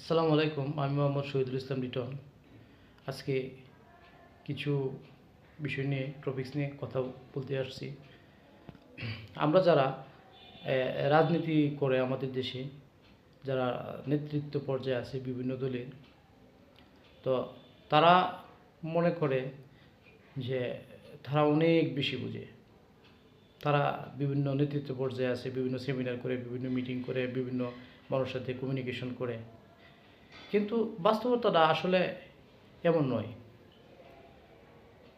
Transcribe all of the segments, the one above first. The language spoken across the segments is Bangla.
আসসালামু আলাইকুম। আমি মোহাম্মদ শহীদুল ইসলাম লিটন। আজকে কিছু বিষয় নিয়ে টপিকস নিয়ে কথা বলতে আসছি। আমরা যারা রাজনীতি করে আমাদের দেশে, যারা নেতৃত্ব পর্যায়ে আছে বিভিন্ন দলের, তো তারা মনে করে যে তারা অনেক বেশি বোঝে। তারা বিভিন্ন নেতৃত্ব পর্যায়ে আছে, বিভিন্ন সেমিনার করে, বিভিন্ন মিটিং করে, বিভিন্ন মানুষের সাথে কমিউনিকেশন করে। কিন্তু বাস্তবতাটা আসলে এমন নয়।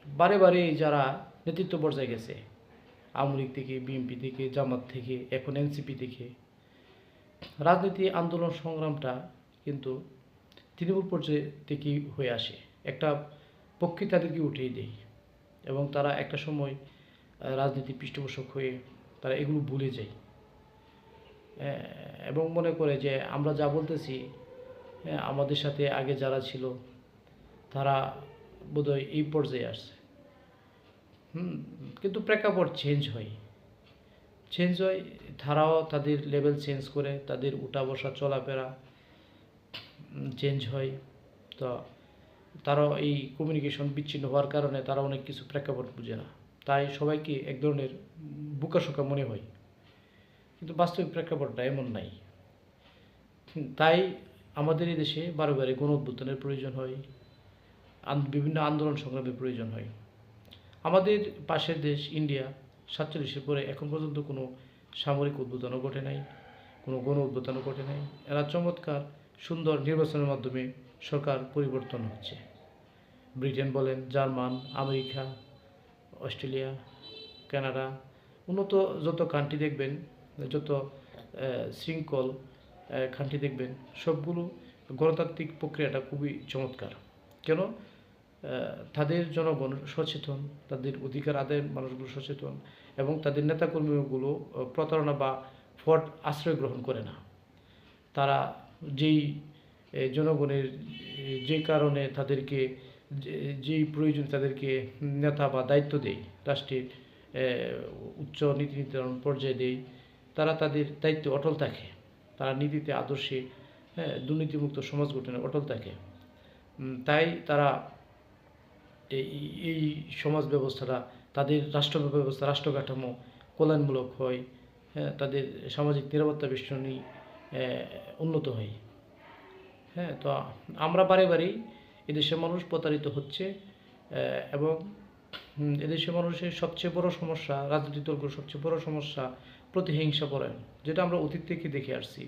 বারে বারে যারা নেতৃত্ব পর্যায়ে গেছে, আওয়ামী লীগ থেকে, বিএনপি থেকে, জামাত থেকে, এখন এনসিপি থেকে, রাজনীতি আন্দোলন সংগ্রামটা কিন্তু তৃণমূল পর্যায়ে থেকেই হয়ে আসে। একটা পক্ষে তাদেরকে উঠিয়ে দেয় এবং তারা একটা সময় রাজনীতির পৃষ্ঠপোষক হয়ে তারা এগুলো ভুলে যায় এবং মনে করে যে আমরা যা বলতেছি, আমাদের সাথে আগে যারা ছিল তারা বোধহয় এই পর্যায়ে আসছে। কিন্তু প্রেক্ষাপট চেঞ্জ হয়, তারাও তাদের লেভেল চেঞ্জ করে, তাদের উঠা বসা চলাফেরা চেঞ্জ হয়। তো তারা এই কমিউনিকেশন বিচ্ছিন্ন হওয়ার কারণে তারা অনেক কিছু প্রেক্ষাপট বুঝে না, তাই সবাইকে এক ধরনের বোকাশোকা মনে হয়। কিন্তু বাস্তবিক প্রেক্ষাপটটা এমন নাই। তাই আমাদের এই দেশে বারে বারে গণ অভ্যুত্থানের প্রয়োজন হয়, বিভিন্ন আন্দোলন সংগ্রামের প্রয়োজন হয়। আমাদের পাশের দেশ ইন্ডিয়া 47-এর পরে এখন পর্যন্ত কোনো সামরিক উদ্বোধনও ঘটে নাই, কোনো গণ উদ্বোধনও ঘটে নাই। এরা চমৎকার সুন্দর নির্বাচনের মাধ্যমে সরকার পরিবর্তন হচ্ছে। ব্রিটেন বলেন, জার্মান, আমেরিকা, অস্ট্রেলিয়া, কানাডা, উন্নত যত কান্ট্রি দেখবেন, যত শৃঙ্খল কান্ট্রি দেখবেন, সবগুলো গণতান্ত্রিক প্রক্রিয়াটা খুবই চমৎকার। কেন? তাদের জনগণ সচেতন, তাদের অধিকার আদায়ের মানুষগুলো সচেতন এবং তাদের নেতাকর্মীগুলো প্রতারণা বা ফ্রড আশ্রয় গ্রহণ করে না। তারা যেই জনগণের যে কারণে তাদেরকে যেই প্রয়োজন তাদেরকে নেতা বা দায়িত্ব দেয়, রাষ্ট্রের উচ্চ নীতি নির্ধারণ পর্যায়ে দেয়, তারা তাদের দায়িত্বে অটল থাকে। তারা নীতিতে আদর্শে দুর্নীতিমুক্ত সমাজ গঠনে অটল থাকে। তাই তারা এই সমাজ ব্যবস্থাটা, তাদের রাষ্ট্র ব্যবস্থা, রাষ্ট্র কাঠামো কল্যাণমূলক হয়, তাদের সামাজিক নিরাপত্তা বেষ্টনী উন্নত হয়। তো আমরা বারে বারেই এদেশের মানুষ প্রতারিত হচ্ছে এবং এদেশের মানুষের সবচেয়ে বড় সমস্যা, রাজনৈতিক দলগুলোর সবচেয়ে বড় সমস্যা প্রতিহিংসা পরায়ণ, যেটা আমরা অতীত থেকে দেখে আসছি।